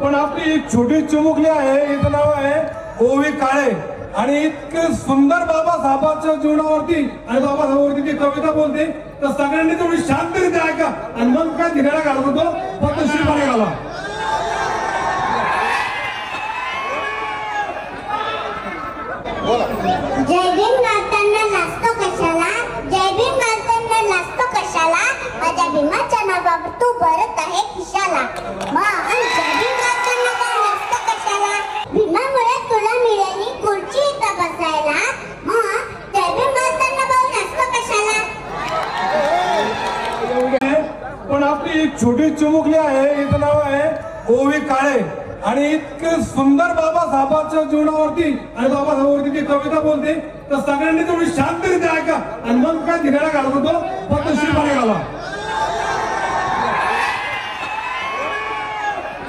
पण आपली एक छोटी चिमुकली आहे, हिचं नाव आहे ओवी काळे आणि इतके सुंदर बाबासाहेबांच्या जीवनावरती आणि बाबासाहेबांवरती ती कविता बोलते. तर सगळ्यांनी थोडी शांतरित्या ऐका आणि मग काय धिराणा घालत होतो फक्त श्रीपाने घाला. जय भीम गाताना लाजतो कशाला, जय भीम गाताना लाजतो कशाला, माझ्या भीमाच्या नावावर तू भरत आहे खिशाला. जय भीम गाताना का लाजतो कशाला, भीमामुळे तुला मिळाली खुर्ची इथं बसायला. जय भीम गाताना भाऊ लाजतो कशाला. पण आपली एक छोटी चिमुकली आहे, हिचं नाव आहे ओवी काळे आणि इतके सुंदर बाबासाहेबांच्या जीवनावरती आणि बाबासाहेबांवरती ती कविता बोलते. तर सगळ्यांनी थोडी शांतरित्या ऐका आणि मग काय धिराणा घालत होतो फक्त श्रीपाने घाला.